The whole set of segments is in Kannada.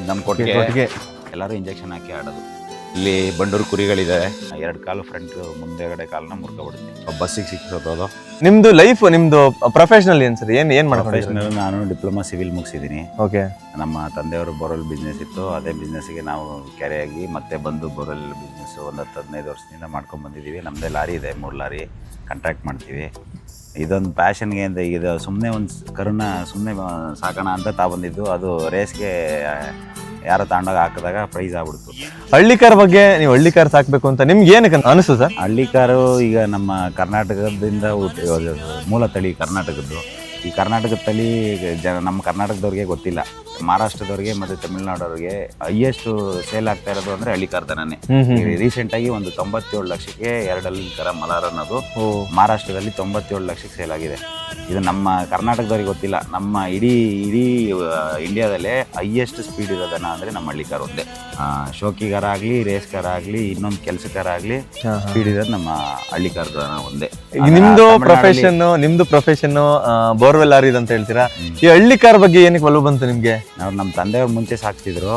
ನಮ್ಮ ಕೊಟ್ಟಿಗೆ ಎಲ್ಲರೂ ಇಂಜೆಕ್ಷನ್ ಹಾಕಿ ಆಡೋದು. ಇಲ್ಲಿ ಬಂಡೂರು ಕುರಿಗಳಿದೆ, 2 ಕಾಲು ಫ್ರಂಟ್ ಮುಂದೆಗಡೆ ಕಾಲನ್ನ ಮುರ್ಕೊಬಿಡುತ್ತೆ, ಬಸ್ಸಿಗೆ ಸಿಕ್ಕಿಸೋದು. ನಿಮ್ದು ಲೈಫ್, ನಿಮ್ದು ಪ್ರೊಫೆಷನಲ್ ಏನ್ ಸರ್? ಏನ್ ಪ್ರೊಫೆಷನಲ್ ನಾನು ಡಿಪ್ಲೊಮಾ ಸಿವಿಲ್ ಮುಗಿಸಿದ್ದೀನಿ. ಓಕೆ. ನಮ್ಮ ತಂದೆಯವರು ಬೋರ್ವೆಲ್ ಬಿಸ್ನೆಸ್ ಇತ್ತು, ಅದೇ ಬಿಸ್ನೆಸ್ಗೆ ನಾವು ಕೆರೆಯಾಗಿ ಮತ್ತೆ ಬಂದು ಬೋರ್ವೆಲ್ ಬಿಸ್ನೆಸ್ ಒಂದು 10-15 ವರ್ಷದಿಂದ ಮಾಡ್ಕೊಂಡು ಬಂದಿದ್ದೀವಿ. ನಮ್ಮದೇ ಲಾರಿ ಇದೆ, 3 ಲಾರಿ ಕಾಂಟ್ರಾಕ್ಟ್ ಮಾಡ್ತೀವಿ. ಇದೊಂದು ಪ್ಯಾಷನ್ಗೆ ಅಂತ ಇದು ಸುಮ್ಮನೆ ಒಂದು ಕರುನ ಸುಮ್ಮನೆ ಸಾಕೋಣ ಅಂತ ಬಂದಿದ್ದು. ಅದು ರೇಸ್ಗೆ ಯಾರೋ ತಗೊಂಡೋಗಿ ಹಾಕಿದಾಗ ಪ್ರೈಸ್ ಆಗ್ಬಿಡ್ತು. ಹಳ್ಳಿ ಕಾರ್ ಬಗ್ಗೆ, ನೀವು ಹಳ್ಳಿ ಕಾರ್ ಸಾಕ್ಬೇಕು ಅಂತ ನಿಮ್ಗೆ ಏನಕ್ಕೆ ಅನಿಸ್ತು ಸರ್? ಹಳ್ಳಿ ಕಾರು ಈಗ ನಮ್ಮ ಕರ್ನಾಟಕದಿಂದ ಮೂಲ ತಳಿ ಕರ್ನಾಟಕದ್ದು. ಈ ಕರ್ನಾಟಕದ ತಳಿ ನಮ್ಮ ಕರ್ನಾಟಕದವ್ರಿಗೆ ಗೊತ್ತಿಲ್ಲ. ಮಹಾರಾಷ್ಟ್ರದವ್ರಿಗೆ ಮತ್ತು ತಮಿಳ್ನಾಡವ್ರಿಗೆ ಹೈಯೆಸ್ಟ್ ಸೇಲ್ ಆಗ್ತಾ ಇರೋದು ಅಂದರೆ ಹಳ್ಳಿ ಕಾರ್ ದನನೇ. ರೀಸೆಂಟಾಗಿ ಒಂದು 97 ಲಕ್ಷಕ್ಕೆ 2 ಹಳ್ಳಿ ಕರ ಮಲಾರ್ ಅನ್ನೋದು ಮಹಾರಾಷ್ಟ್ರದಲ್ಲಿ 97 ಲಕ್ಷಕ್ಕೆ ಸೇಲ್ ಆಗಿದೆ. ಇದು ನಮ್ಮ ಕರ್ನಾಟಕದವ್ರಿಗೆ ಗೊತ್ತಿಲ್ಲ. ನಮ್ಮ ಇಡೀ ಇಂಡಿಯಾದಲ್ಲೇ ಹೈಯೆಸ್ಟ್ ಸ್ಪೀಡ್ ಇರೋದನ್ನ ಅಂದರೆ ನಮ್ಮ ಹಳ್ಳಿ ಕಾರ್ ಒಂದೇ. ಶೋಕಿಗಾರ ಆಗಲಿ, ರೇಸ್ ಕಾರ್ ಆಗಲಿ, ಇನ್ನೊಂದು ಕೆಲಸಕಾರ ಆಗಲಿ, ಸ್ಪೀಡ್ ಇರೋದು ನಮ್ಮ ಹಳ್ಳಿ ಕಾರ್ ದನ ಒಂದೇ. ನಿಮ್ದು ಪ್ರೊಫೆಷನ್ ಬೋರ್ವೆಲ್ ಲಾರಿ ಅಂತ ಹೇಳ್ತೀರಾ, ಈ ಹಳ್ಳಿ ಕಾರ್ ಬಗ್ಗೆ ಏನಕ್ಕೆ ಒಲವು ಬಂತು ನಿಮ್ಗೆ? ನಾವು ನಮ್ಮ ತಂದೆಯವ್ರು ಮುಂಚೆ ಸಾಕ್ತಿದ್ರು.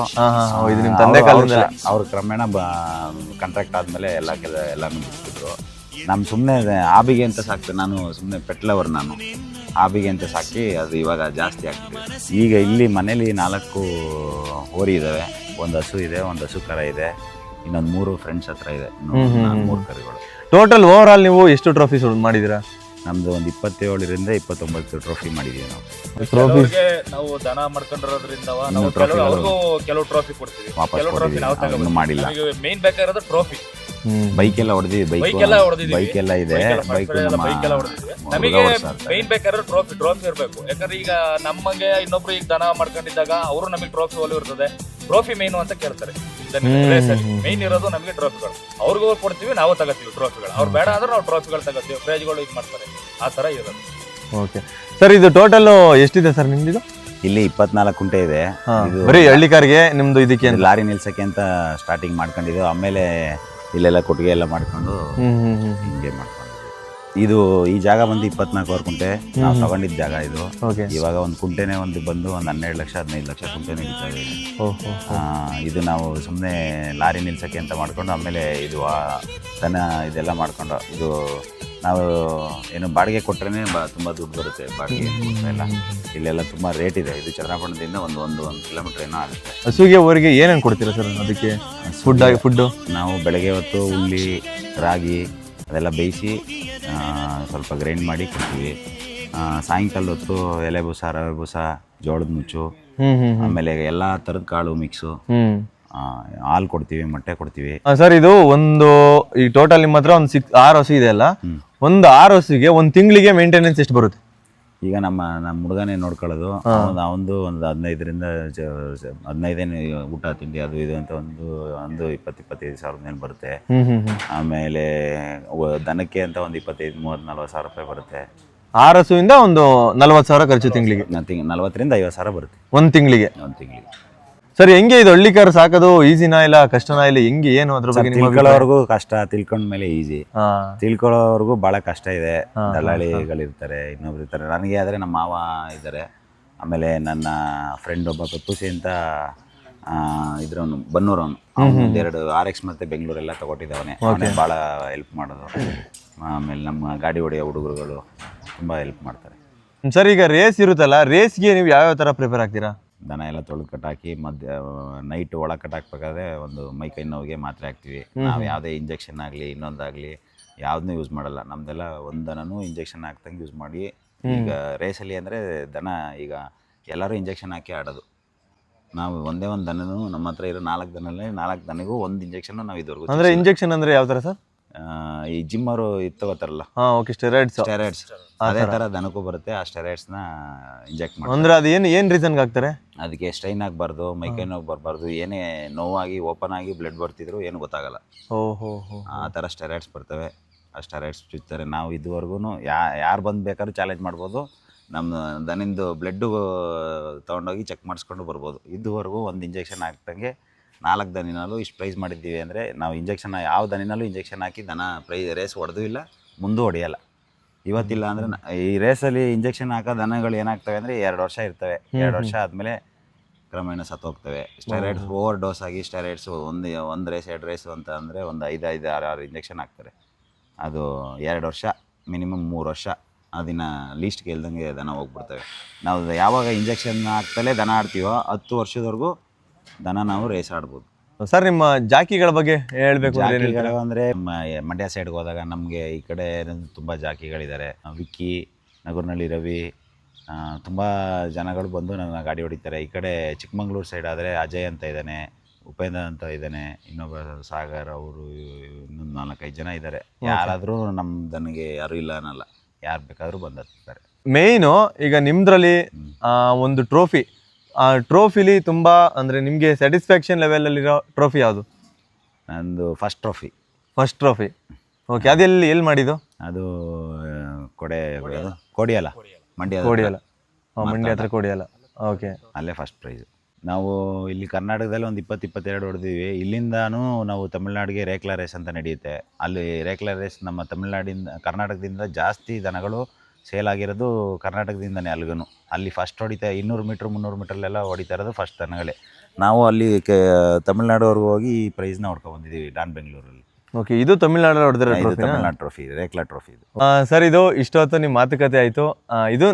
ಇದು ನಿಮ್ಮ ತಂದೆ ಕಾಲದಿಂದ? ಅವ್ರ ಕ್ರಮೇಣ ಕಾಂಟ್ರಾಕ್ಟ್ ಆದ್ಮೇಲೆ ಎಲ್ಲಾನು ಬಿಡ್ತಿದ್ರು. ನಮ್ಮ ಸುಮ್ಮನೆ ಆಬಿಗೆ ಅಂತ ಸಾಕ್ತೀನಿ, ನಾನು ಸುಮ್ಮನೆ ಪೆಟ್ಲವರ್. ನಾನು ಆಬಿಗೆ ಅಂತ ಸಾಕಿ ಅದು ಇವಾಗ ಜಾಸ್ತಿ ಆಗ್ತಿದೆ. ಈಗ ಇಲ್ಲಿ ಮನೇಲಿ 4 ಹೋರಿ ಇದ್ದಾವೆ, 1 ಹಸು ಇದೆ, 1 ಹಸು ಕರ ಇದೆ, ಇನ್ನೊಂದು 3 ಫ್ರೆಂಡ್ಸ್ ಹತ್ರ ಇದೆ, 3 ಕರುಗಳು. ಟೋಟಲ್ ಓವರ್ ಆಲ್ ನೀವು ಎಷ್ಟು ಟ್ರೋಫೀಸ್ ಮಾಡಿದ್ದೀರಾ? ನಮ್ದು ಒಂದು 27ರಿಂದ 29 ಟ್ರೋಫಿ ಮಾಡಿದೀವಿ ನಾವು. ನಾವು ದನ ಮಾಡ್ಕೊಂಡಿರೋದ್ರಿಂದ ಕೆಲವು ಟ್ರೋಫಿ ಕೊಡ್ತೀವಿ, ವಾಪಸ್ ಮಾಡಿಲ್ಲ. ಮೇನ್ ಬೇಕಾಗಿರೋದು ಟ್ರೋಫಿ. ಬೈಕ್ ಎಲ್ಲ ಹೊಡೆದಿವಿ, ಬೈಕ್ ಎಲ್ಲ ಇದೆ, ಬೈಕ್ ನಮಗೆ ಮೇನ್ ಬೇಕಾದ್ರೆ ಟ್ರೋಫಿ ಇರಬೇಕು. ಯಾಕಂದ್ರೆ ಈಗ ನಮಗೆ ಇನ್ನೊಬ್ರು ಈಗ ದನ ಮಾಡ್ಕೊಂಡಿದ್ದಾಗ ಅವರು ನಮಗೆ ಟ್ರೋಫಿ ಒಲವು ಇರ್ತದೆ. ಟ್ರೋಫಿ ಮೇನು ಅಂತ ಕೇಳ್ತಾರೆ. ಮೇನ್ ಇರೋದು ನಮಗೆ ಟ್ರೋಫಿಗಳು. ಅವ್ರಿಗೂ ಕೊಡ್ತೀವಿ, ನಾವು ತಗೋತೀವಿ ಟ್ರೋಫಿಗಳು. ಅವ್ರು ಬೇಡ ಅಂದ್ರೆ ನಾವು ಟ್ರೋಫಿಗಳು ತಗೋತೀವಿ, ಪ್ರೈಜ್ಗಳು ಇದು ಮಾಡ್ತಾರೆ, ಆ ತರ ಇರೋದು. ಓಕೆ ಸರ್, ಇದು ಟೋಟಲ್ ಎಷ್ಟಿದೆ ಸರ್ ನಿಮ್ದು? ಇಲ್ಲಿ 24 ಕುಂಟೆ ಇದೆ. ಬರೀ ಹಳ್ಳಿ ಕಾರ್ಗೆ ನಿಮ್ದು ಇದಕ್ಕೆ ಲಾರಿ ನಿಲ್ಸಕ್ಕೆ ಅಂತ ಸ್ಟಾರ್ಟಿಂಗ್ ಮಾಡ್ಕೊಂಡಿದ್ದು. ಆಮೇಲೆ ಇಲ್ಲೆಲ್ಲ ಕೊಟ್ಟಿಗೆ ಎಲ್ಲ ಮಾಡ್ಕೊಂಡು ಹಿಂಗೆ ಮಾಡ್ಕೊಂಡಿದ್ವಿ. ಇದು ಈ ಜಾಗ ಬಂದು 24 ಕುಂಟೆ ನಾವು ತಗೊಂಡಿದ್ದ ಜಾಗ ಇದು. ಇವಾಗ ಒಂದು ಕುಂಟೆನೇ ಒಂದು ಬಂದು ಒಂದು 12 ಲಕ್ಷ 15 ಲಕ್ಷ ಕುಂಟೆ ನಡೀತಾ ಇದೆ. ಇದು ನಾವು ಸುಮ್ಮನೆ ಲಾರಿ ನಿಲ್ಸಕ್ಕೆ ಅಂತ ಮಾಡ್ಕೊಂಡು ಆಮೇಲೆ ಇದು ದನ ಇದೆಲ್ಲ ಮಾಡ್ಕೊಂಡು ಇದು ನಾವು ಏನು ಬಾಡಿಗೆ ಕೊಟ್ಟರೆ ತುಂಬ ದುಡ್ಡು ಬರುತ್ತೆ. ಬಾಡಿಗೆ ಎಲ್ಲ ಇಲ್ಲೆಲ್ಲ ತುಂಬ ರೇಟ್ ಇದೆ. ಇದು ಚನ್ನಪಟ್ಟಣದಿಂದ ಒಂದು ಕಿಲೋಮೀಟರ್ ಏನೋ ಆಗುತ್ತೆ. ಹಸುಗೆ ಊರಿಗೆ ಏನೇನು ಕೊಡ್ತೀರಾ ಸರ್? ಅದಕ್ಕೆ ಫುಡ್ಡು ನಾವು ಬೆಳಗ್ಗೆ ಹೊತ್ತು ಹುಳ್ಳಿ, ರಾಗಿ ಅದೆಲ್ಲ ಬೇಯಿಸಿ ಸ್ವಲ್ಪ ಗ್ರೈಂಡ್ ಮಾಡಿ ಕೊಡ್ತೀವಿ. ಸಾಯಂಕಾಲ ಹೊತ್ತು ಎಲೆ ಬೂಸ, ರವೆ ಬೂಸ, ಜೋಳದ ನುಚ್ಚು, ಆಮೇಲೆ ಎಲ್ಲ ಥರದ ಕಾಳು ಮಿಕ್ಸು, ಹಾಲು ಕೊಡ್ತೀವಿ, ಮೊಟ್ಟೆ ಕೊಡ್ತೀವಿ. ಸರ್, ಇದು ಒಂದು ಈ ಟೋಟಲ್ ನಿಮ್ಮ ಹತ್ರ ಒಂದು 6 ಹಸು ಇದೆ ಅಲ್ಲ, ಒಂದು 6 ಹಸುಗೆ ಒಂದು ತಿಂಗಳಿಗೆ ಮೇಂಟೆನೆನ್ಸ್ ಎಷ್ಟು ಬರುತ್ತೆ? ಈಗ ನಮ್ಮ ಹುಡುಗನೇ ನೋಡ್ಕೊಳ್ಳೋದು. ಒಂದು 15ರಿಂದ 15 ಊಟ ತಿಂಡಿ ಅದು ಇದು ಅಂತ ಒಂದು 20-25 ಸಾವಿರದ ಏನು ಬರುತ್ತೆ. ಆಮೇಲೆ ದನಕ್ಕೆ ಅಂತ ಒಂದು 25-30-40 ಸಾವಿರ ರೂಪಾಯಿ ಬರುತ್ತೆ. 6 ಹಸುವಿಂದ ಒಂದು 40 ಸಾವಿರ ಖರ್ಚು ತಿಂಗಳಿಗೆ? 40ರಿಂದ 50 ಸಾವಿರ ಬರುತ್ತೆ ಒಂದು ತಿಂಗಳಿಗೆ. ಸರ್, ಹೆಂಗೆ ಇದು ಹಳ್ಳಿ ಕಾರ್ ಸಾಕೋದು? ಈಸಿನಾ ಇಲ್ಲ ಕಷ್ಟನಾ ಇಲ್ಲ? ಹೆಂಗೆ ಏನು ಅದ್ರ ಬಗ್ಗೆ? ತಿಳ್ಕೊಳ್ಳೋರ್ಗು ಕಷ್ಟ, ತಿಳ್ಕೊಂಡ್ಮೇಲೆ ಈಸಿ. ತಿಳ್ಕೊಳ್ಳೋರ್ಗು ಬಹಳ ಕಷ್ಟ ಇದೆ. ದಲ್ಲಾಳಿಗಳಿರ್ತಾರೆ, ಇನ್ನೊಬ್ರು ಇರ್ತಾರೆ. ನನಗೆ ಆದರೆ ನಮ್ಮ ಮಾವ ಇದ್ದಾರೆ, ಆಮೇಲೆ ನನ್ನ ಫ್ರೆಂಡ್ ಒಬ್ಬ ಪೆಪ್ಪುಸಿ ಅಂತ ಇದ್ರವನು ಬನ್ನೂರವನು, ಅವನು 2 RX ಮತ್ತೆ ಬೆಂಗಳೂರೆಲ್ಲ ತಗೊಟ್ಟಿದ್ದವನೇ. ಅವನೇ ಭಾಳ ಹೆಲ್ಪ್ ಮಾಡೋದು. ಆಮೇಲೆ ನಮ್ಮ ಗಾಡಿ ಹೊಡೆಯೋ ಹುಡುಗರುಗಳು ತುಂಬ ಹೆಲ್ಪ್ ಮಾಡ್ತಾರೆ. ಸರ್, ಈಗ ರೇಸ್ ಇರುತ್ತಲ್ಲ, ರೇಸ್ಗೆ ನೀವು ಯಾವ್ಯಾವ ಥರ ಪ್ರಿಪೇರ್ ಆಗ್ತೀರಾ? ದನ ಎಲ್ಲ ತೊಳೆದು ಕಟ್ಟಾಕಿ ನೈಟ್ ಒಳಗೆ ಕಟ್ಟಾಕ್ಬೇಕಾದ್ರೆ ಒಂದು ಮೈಕೈ ನೋವಿಗೆ ಮಾತ್ರೆ ಹಾಕ್ತೀವಿ. ನಾವು ಯಾವುದೇ ಇಂಜೆಕ್ಷನ್ ಆಗಲಿ ಇನ್ನೊಂದಾಗಲಿ ಯಾವುದನ್ನೂ ಯೂಸ್ ಮಾಡಲ್ಲ. ನಮ್ದೆಲ್ಲ ಒಂದು ದನನೂ ಇಂಜೆಕ್ಷನ್ ಹಾಕ್ದಂಗೆ ಯೂಸ್ ಮಾಡಿ. ಈಗ ರೇಸಲ್ಲಿ ಅಂದರೆ ದನ ಈಗ ಎಲ್ಲರೂ ಇಂಜೆಕ್ಷನ್ ಹಾಕಿ ಆಡೋದು. ನಾವು ಒಂದೇ ಒಂದು ದನನೂ ನಮ್ಮ ಹತ್ರ ಇರೋ 4 ದನಲ್ಲೇ 4 ದನಿಗೂ ಒಂದು ಇಂಜೆಕ್ಷನ್ ನಾವು ಇದುವರೆಗೂ. ಅಂದರೆ ಇಂಜೆಕ್ಷನ್ ಅಂದರೆ ಯಾವ ಥರ ಸರ್? ಈ ಜಿಮ್ ಅವರು ತಗೋತಾರಲ್ಲ, ಸ್ಟೆರಾಯ್ಡ್ಸ್ ಅದೇ ಥರ ದನಕ್ಕೂ ಬರುತ್ತೆ. ಆ ಸ್ಟೆರಾಯ್ಡ್ಸ್ನ ಇಂಜೆಕ್ಟ್ ಮಾಡಿ. ಅಂದರೆ ಅದು ಏನು ರೀಸನ್ಗೆ ಹಾಕ್ತಾರೆ? ಅದಕ್ಕೆ ಸ್ಟ್ರೈನ್ ಆಗಬಾರ್ದು, ಮೈಕೈ ನೋವು ಬರಬಾರ್ದು. ಏನೇ ನೋವಾಗಿ ಓಪನ್ ಆಗಿ ಬ್ಲಡ್ ಬರ್ತಿದ್ರು ಏನು ಗೊತ್ತಾಗಲ್ಲ. ಆ ಥರ ಸ್ಟೆರಾಯ್ಡ್ಸ್ ಬರ್ತವೆ. ಆ ಸ್ಟೆರಾಯ್ಡ್ಸ್ ಚುಚ್ತಾರೆ. ನಾವು ಇದುವರೆಗೂ ಯಾರು ಬಂದು ಬೇಕಾದ್ರೂ ಚಾಲೆಂಜ್ ಮಾಡ್ಬೋದು. ನಮ್ಮ ದನಿಂದು ಬ್ಲಡ್ಡು ತೊಗೊಂಡೋಗಿ ಚೆಕ್ ಮಾಡಿಸ್ಕೊಂಡು ಬರ್ಬೋದು. ಇದುವರೆಗೂ ಒಂದು ಇಂಜೆಕ್ಷನ್ ಹಾಕ್ದಂಗೆ 4 ದನಿನಲ್ಲೂ ಇಷ್ಟು ಪ್ರೈಸ್ ಮಾಡಿದ್ದೀವಿ. ಅಂದರೆ ನಾವು ಇಂಜೆಕ್ಷನ್ ಯಾವ ದನಿನಲ್ಲೂ ಇಂಜೆಕ್ಷನ್ ಹಾಕಿ ದನ ರೇಸ್ ಹೊಡೆದೂ ಇಲ್ಲ, ಮುಂದೂ ಹೊಡೆಯಲ್ಲ. ಇವತ್ತಿಲ್ಲ ಅಂದರೆ ಈ ರೇಸಲ್ಲಿ ಇಂಜೆಕ್ಷನ್ ಹಾಕೋ ದನಗಳು ಏನಾಗ್ತವೆ ಅಂದರೆ 2 ವರ್ಷ ಇರ್ತವೆ. 2 ವರ್ಷ ಆದಮೇಲೆ ಕ್ರಮೇಣ ಸತ್ತೋಗ್ತವೆ. ಸ್ಟೆರಾಯ್ಡ್ಸ್ ಓವರ್ ಡೋಸ್ ಆಗಿ ಸ್ಟೆರಾಯ್ಡ್ಸು ಒಂದು ರೇಸ್ 2 ರೇಸು ಅಂತ ಅಂದರೆ ಒಂದು 5-6 ಇಂಜೆಕ್ಷನ್ ಹಾಕ್ತಾರೆ. ಅದು 2 ವರ್ಷ ಮಿನಿಮಮ್ 3 ವರ್ಷ ಅದನ್ನು ಲೀಸ್ಟ್ ಕೇಳ್ದಂಗೆ ದನ ಹೋಗ್ಬಿಡ್ತವೆ. ನಾವು ಯಾವಾಗ ಇಂಜೆಕ್ಷನ್ ಹಾಕ್ತಲೇ ದನ ಆಡ್ತೀವೋ 10 ವರ್ಷದವರೆಗೂ ದನ ನಾವು ರೇಸ್ ಆಡ್ಬೋದು. ಸರ್ ನಿಮ್ಮ ಜಾಕಿಗಳ ಬಗ್ಗೆ ಹೇಳಬೇಕು ಅಂದರೆ ಮಂಡ್ಯ ಸೈಡ್ಗೆ ಹೋದಾಗ ನಮಗೆ ಈ ಕಡೆ ತುಂಬ ಜಾಕಿಗಳಿದ್ದಾರೆ. ವಿಕ್ಕಿ, ನಗರ್ನಳ್ಳಿ ರವಿ, ತುಂಬ ಜನಗಳು ಬಂದು ನನ್ನ ಗಾಡಿ ಹೊಡಿತಾರೆ. ಈ ಕಡೆ ಚಿಕ್ಕಮಂಗ್ಳೂರು ಸೈಡ್ ಆದರೆ ಅಜಯ್ ಅಂತ ಇದ್ದಾನೆ, ಉಪೇಂದ್ರ ಅಂತ ಇದ್ದಾನೆ, ಇನ್ನೊಬ್ಬ ಸಾಗರ್, ಅವರು ಇನ್ನೊಂದು 4-5 ಜನ ಇದ್ದಾರೆ. ಯಾರಾದರೂ ನಮ್ಮ ದನಿಗೆ ಯಾರೂ ಇಲ್ಲ ಅನ್ನಲ್ಲ, ಯಾರು ಬೇಕಾದರೂ ಬಂದಿರ್ತಾರೆ. ಮೇಯ್ನು ಈಗ ನಿಮ್ದ್ರಲ್ಲಿ ಒಂದು ಟ್ರೋಫಿ, ಆ ಟ್ರೋಫಿಲಿ ತುಂಬ ಅಂದರೆ ನಿಮಗೆ ಸ್ಯಾಟಿಸ್ಫ್ಯಾಕ್ಷನ್ ಲೆವೆಲಲ್ಲಿರೋ ಟ್ರೋಫಿ ಯಾವುದು? ನಂದು ಫಸ್ಟ್ ಟ್ರೋಫಿ. ಓಕೆ, ಅದೆಲ್ಲಿ ಎಲ್ಲಿ ಮಾಡಿದ್ದು? ಅದು ಕೋಡಿಯಲ್ಲ, ಮಂಡ್ಯ ಹತ್ರ ಕೋಡಿಯಲ್ಲ. ಓಕೆ, ಅಲ್ಲೇ ಫಸ್ಟ್ ಪ್ರೈಸ್. ನಾವು ಇಲ್ಲಿ ಕರ್ನಾಟಕದಲ್ಲಿ ಒಂದು 20-22 ಹೊಡೆದಿವಿ. ಇಲ್ಲಿಂದಾನು ನಾವು ತಮಿಳ್ನಾಡಿಗೆ ರೇಕ್ಲಾ ರೇಸ್ ಅಂತ ನಡೆಯುತ್ತೆ. ಅಲ್ಲಿ ರೇಕ್ಲಾ ರೇಸ್ ನಮ್ಮ ಕರ್ನಾಟಕದಿಂದ ಜಾಸ್ತಿ ದನಗಳು ಸೇಲ್ ಆಗಿರೋದು ಕರ್ನಾಟಕದಿಂದನೇ. ಅಲ್ಲಿ ಫಸ್ಟ್ ಹೊಡಿತಾ 200 ಮೀಟ್ರ್ 300 ಮೀಟ್ರಲ್ಲೆಲ್ಲ ಹೊಡಿತಾ ಇರೋದು ಫಸ್ಟ್ ದನಗಳೇ. ನಾವು ಅಲ್ಲಿ ತಮಿಳ್ನಾಡುವರೆಗೂ ಹೋಗಿ ಈ ಪ್ರೈಸ್ನ ಹೊಡ್ಕೊಂಡ್ಬಂದಿದ್ದೀವಿ ಡಾನ್ ಬೆಂಗಳೂರಲ್ಲಿ. ಓಕೆ, ಇದು ತಮಿಳ್ನಾಡಲ್ಲಿ ಹೊಡೆದಿರೋ ತಮಿಳ್ನಾಡು ಟ್ರೋಫಿ, ರೇಕ್ಲಾ ಟ್ರೋಫಿ ಇದು. ಸರ್, ಇದು ಇಷ್ಟೊತ್ತು ನಿಮ್ಮ ಮಾತುಕತೆ ಆಯಿತು. ಇದು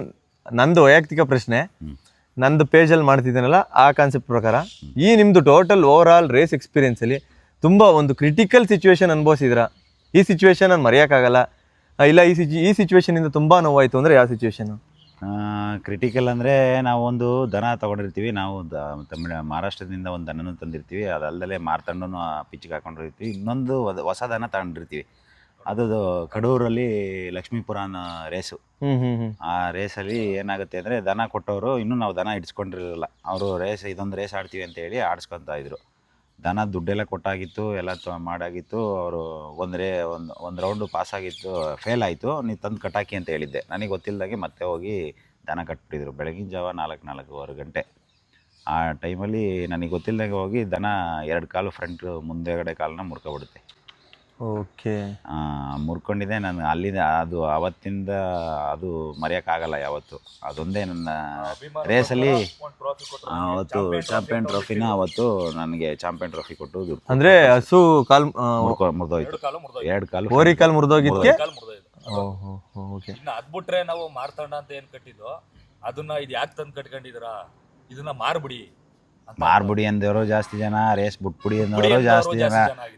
ನಂದು ವೈಯಕ್ತಿಕ ಪ್ರಶ್ನೆ. ನಂದು ಪೇಜಲ್ಲಿ ಮಾಡ್ತಿದ್ದೇನಲ್ಲ ಆ ಕಾನ್ಸೆಪ್ಟ್ ಪ್ರಕಾರ ಈ ನಿಮ್ಮದು ಟೋಟಲ್ ಓವರ್ ಆಲ್ ರೇಸ್ ಎಕ್ಸ್ಪೀರಿಯನ್ಸಲ್ಲಿ ತುಂಬ ಒಂದು ಕ್ರಿಟಿಕಲ್ ಸಿಚುವೇಶನ್ ಅನುಭವಿಸಿದ್ರ? ಈ ಸಿಚುವೇಶನ್ ನಾನು ಮರೆಯೋಕ್ಕಾಗಲ್ಲ, ಇಲ್ಲ ಈ ಸಿಚುವೇಶನಿಂದ ತುಂಬ ನೋವಾಯಿತು ಅಂದರೆ ಯಾವ ಸಿಚುವೇಶನು? ಕ್ರಿಟಿಕಲ್ ಅಂದರೆ ನಾವೊಂದು ದನ ತೊಗೊಂಡಿರ್ತೀವಿ. ನಾವು ಮಹಾರಾಷ್ಟ್ರದಿಂದ ಒಂದು ದನನೂ ತಂದಿರ್ತೀವಿ. ಅದಲ್ಲದೆ ಮಾರ್ತಂಡೂ ಪಿಚ್ಚಿಗೆ ಹಾಕೊಂಡಿರ್ತೀವಿ. ಇನ್ನೊಂದು ಹೊಸ ದನ ತಗೊಂಡಿರ್ತೀವಿ. ಅದು ಕಡೂರಲ್ಲಿ ಲಕ್ಷ್ಮೀಪುರ ಅನ್ನೋ ರೇಸು. ಆ ರೇಸಲ್ಲಿ ಏನಾಗುತ್ತೆ ಅಂದರೆ ದನ ಕೊಟ್ಟವರು ಇನ್ನೂ ನಾವು ದನ ಇಡ್ಸ್ಕೊಂಡಿರಲಿಲ್ಲ. ಅವರು ಇದೊಂದು ರೇಸ್ ಆಡ್ತೀವಿ ಅಂತ ಹೇಳಿ ಆಡಿಸ್ಕೊತಾ ಇದ್ರು. ದನ ದುಡ್ಡೆಲ್ಲ ಕೊಟ್ಟಾಗಿತ್ತು, ಎಲ್ಲ ಮಾಡಾಗಿತ್ತು. ಅವರು ಒಂದು ರೌಂಡು ಪಾಸ್ ಆಗಿತ್ತು, ಫೇಲ್ ಆಯಿತು. ನೀವು ತಂದು ಕಟ್ಟಾಕಿ ಅಂತ ಹೇಳಿದ್ದೆ. ನನಗೆ ಗೊತ್ತಿಲ್ಲದಾಗೆ ಮತ್ತೆ ಹೋಗಿ ದನ ಕಟ್ಬಿಟ್ಟಿದ್ರು ಬೆಳಗಿನ ಜಾವ 4-4:15 ಗಂಟೆ. ಆ ಟೈಮಲ್ಲಿ ನನಗೆ ಗೊತ್ತಿಲ್ಲದಾಗೆ ಹೋಗಿ ದನ 2 ಕಾಲು ಫ್ರಂಟ್ ಮುಂದೆಗಡೆ ಕಾಲನ್ನ ಮುರ್ಕೊಬಿಡುತ್ತೆ. ಓಕೆ, ಮುರ್ಕೊಂಡಿದ್ದೆ ನಾನು. ಅಲ್ಲಿಂದ ಅವತ್ತಿಂದ ಅದು ಮರೆಯೋಕ್ಕಾಗಲ್ಲ ಯಾವತ್ತು. ಅದೊಂದೇ ನನ್ನ ರೇಸಲ್ಲಿ ಅವತ್ತು ಚಾಂಪಿಯನ್ ಟ್ರೋಫಿನ ಅವತ್ತು ನನಗೆ ಚಾಂಪಿಯನ್ ಟ್ರೋಫಿ ಕೊಟ್ಟು ಅಂದರೆ ಹಸು ಕಾಲು ಮುರಿದೋಯ್ತು, 2 ಕಾಲು ಓರಿ ಕಾಲು ಮುರಿದೋಗಿದ್ದಕ್ಕೆ. ಓಕೆ, ಅದ್ಬಿಟ್ರೆ ನಾವು ಮಾರ್ತಂಡ ಅಂತ ಏನು ಕಟ್ಟಿದ್ದು ಅದನ್ನ ಇದು ಯಾಕೆ ತಂದು ಕಟ್ಕೊಂಡಿದ್ದೀರಾ, ಇದನ್ನ ಮಾರ್ಬಿಡಿ ಅಂದವರು ಜಾಸ್ತಿ ಜನ, ರೇಸ್ ಬಿಟ್ಬಿಡಿ ಅಂದವರು ಜಾಸ್ತಿ ಜನ.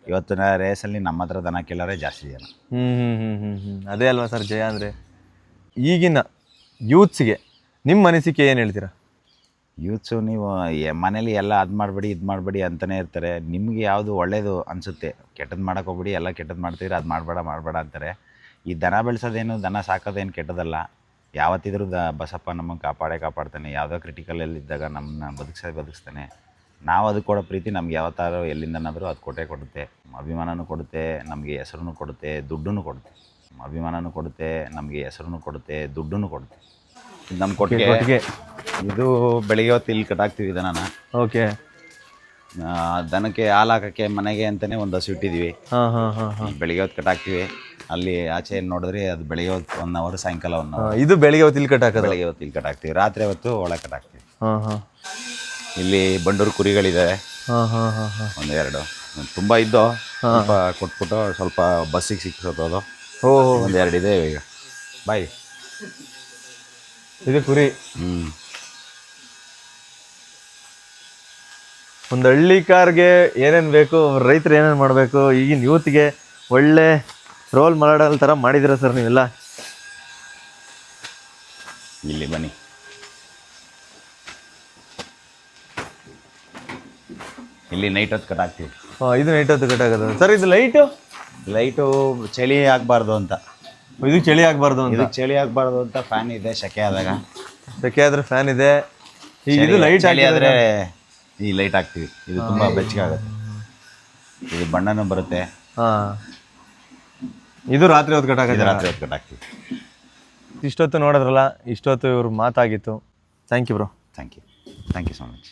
ಇವತ್ತಿನ ರೇಸಲ್ಲಿ ನಮ್ಮ ಹತ್ರ ದನ ಕೇಳೋರೆ ಜಾಸ್ತಿ ಜನ. ಅದೇ ಅಲ್ವಾ ಸರ್ ಜಯ ಅಂದರೆ? ಈಗಿನ ಯೂತ್ಸ್ಗೆ ನಿಮ್ಮ ಅನಿಸಿಕೆ ಏನು ಹೇಳ್ತೀರಾ? ಯೂತ್ಸು ನೀವು ಮನೇಲಿ ಎಲ್ಲ ಅದು ಮಾಡಬೇಡಿ ಇದು ಮಾಡಬೇಡಿ ಅಂತಲೇ ಇರ್ತಾರೆ. ನಿಮಗೆ ಯಾವುದು ಒಳ್ಳೇದು ಅನಿಸುತ್ತೆ ಕೆಟ್ಟದ್ದು ಮಾಡೋಕೆ ಹೋಗ್ಬಿಡಿ. ಎಲ್ಲ ಕೆಟ್ಟದ್ದು ಮಾಡ್ತೀರಿ, ಅದು ಮಾಡಬೇಡ ಅಂತಾರೆ. ಈ ದನ ಬೆಳೆಸೋದೇನು, ದನ ಸಾಕೋದೇನು ಕೆಟ್ಟದಲ್ಲ. ಯಾವತ್ತಿದ್ರೂ ಬಸಪ್ಪ ನಮಗೆ ಕಾಪಾಡ್ತಾನೆ. ಯಾವುದೋ ಕ್ರಿಟಿಕಲಲ್ಲಿದ್ದಾಗ ನಮ್ಮನ್ನ ಬದುಕಿಸ್ತಾನೆ. ನಾವು ಅದಕ್ಕೆ ಕೊಡೋ ಪ್ರೀತಿ ನಮ್ಗೆ ಯಾವತ್ತಾರು ಎಲ್ಲಿಂದನಾದರೂ ಅದು ಕೊಡುತ್ತೆ. ಅಭಿಮಾನನೂ ಕೊಡುತ್ತೆ, ನಮಗೆ ಹೆಸರನ್ನು ಕೊಡುತ್ತೆ, ದುಡ್ಡನ್ನು ಕೊಡುತ್ತೆ. ಅಭಿಮಾನನೂ ಕೊಡುತ್ತೆ, ನಮಗೆ ಹೆಸರನ್ನು ಕೊಡುತ್ತೆ, ದುಡ್ಡನ್ನು ಕೊಡುತ್ತೆ. ಇದು ನಮ್ಮ ಕೊಟ್ಟಿಗೆ. ಇದು ಬೆಳಿಗ್ಗೆ ಹೊತ್ತು ಇಲ್ಲಿ ಕಟ್ಟಾಕ್ತೀವಿ ದನನ. ಓಕೆ, ದನಕ್ಕೆ ಹಾಲು ಹಾಕೋಕ್ಕೆ ಮನೆಗೆ ಅಂತಲೇ ಒಂದು ಹಸು ಇಟ್ಟಿದ್ದೀವಿ. ಬೆಳಿಗ್ಗೆ ಹೊತ್ತು ಕಟ್ಟಾಕ್ತೀವಿ. ಅಲ್ಲಿ ಆಚೆ ನೋಡಿದ್ರೆ ಅದು ಬೆಳಿಗ್ಗೆ ಹೊತ್ತು 1 ಅವರ್, ಸಾಯಂಕಾಲ 1 ಅವರ್. ಇದು ಬೆಳಿಗ್ಗೆ ಹೊತ್ತು ಇಲ್ಲಿ ಕಟ್ಟಾಕೋದು? ಬೆಳಿಗ್ಗೆ ಹೊತ್ತು ಇಲ್ಲಿ ಕಟ್ಟಾಕ್ತೀವಿ, ರಾತ್ರಿ ಹೊತ್ತು ಒಳಗೆ ಕಟ್ಟಾಕ್ತೀವಿ. ಇಲ್ಲಿ ಬಂಡೂರು ಕುರಿಗಳಿದ್ದಾವೆ, 1-2 ತುಂಬ ಇದ್ದೋ ಸ್ವಲ್ಪ ಕೊಟ್ಬಿಟ್ಟು ಸ್ವಲ್ಪ ಬಸ್ಸಿಗೆ ಸಿಕ್ಕಿಸೋದು. 1-2 ಇದೆ ಈಗ. ಬಾಯ್, ಇದು ಕುರಿ. ಒಂದು ಹಳ್ಳಿ ಕಾರ್ಗೆ ಏನೇನು ಬೇಕು, ರೈತರು ಏನೇನು ಮಾಡಬೇಕು, ಈಗಿನ ಯೂತ್ಗೆ ಒಳ್ಳೆ ರೋಲ್ ಮಾಡಲ್ ಥರ ಮಾಡಿದ್ದೀರಾ ಸರ್ ನೀವೆಲ್ಲ. ಇಲ್ಲಿ ಬನ್ನಿ. ಇಲ್ಲಿ ನೈಟ್ ಹೊತ್ತು ಕಟ್ಟಾಕ್ತೀವಿ. ಇದು ನೈಟ್ ಹೊತ್ತು ಕಟ್ಟಾಗೋದು ಸರ್. ಇದು ಲೈಟು ಚಳಿ ಆಗಬಾರ್ದು ಅಂತ. ಇದು ಚಳಿ ಆಗಬಾರ್ದು ಅಂತ? ಇದು ಚಳಿ ಆಗಬಾರ್ದು ಅಂತ ಫ್ಯಾನ್ ಇದೆ. ಸೆಕೆ ಆದ್ರೆ ಫ್ಯಾನ್ ಇದೆ. ಈಗ ಇದು ಲೈಟ್ ಆದರೆ ಈ ಲೈಟ್ ಹಾಕ್ತೀವಿ. ಇದು ತುಂಬ ಬೆಚ್ಚಗೆ ಆಗುತ್ತೆ. ಇದು ಬಣ್ಣನೂ ಬರುತ್ತೆ. ಇದು ರಾತ್ರಿ ಹೊತ್ತು ಕಟ್ಟಾಕ್ತೀವಿ. ಇಷ್ಟೊತ್ತು ನೋಡಿದ್ರಲ್ಲ, ಇಷ್ಟೊತ್ತು ಇವ್ರ ಮಾತಾಗಿತ್ತು. Thank you bro. Thank you so much.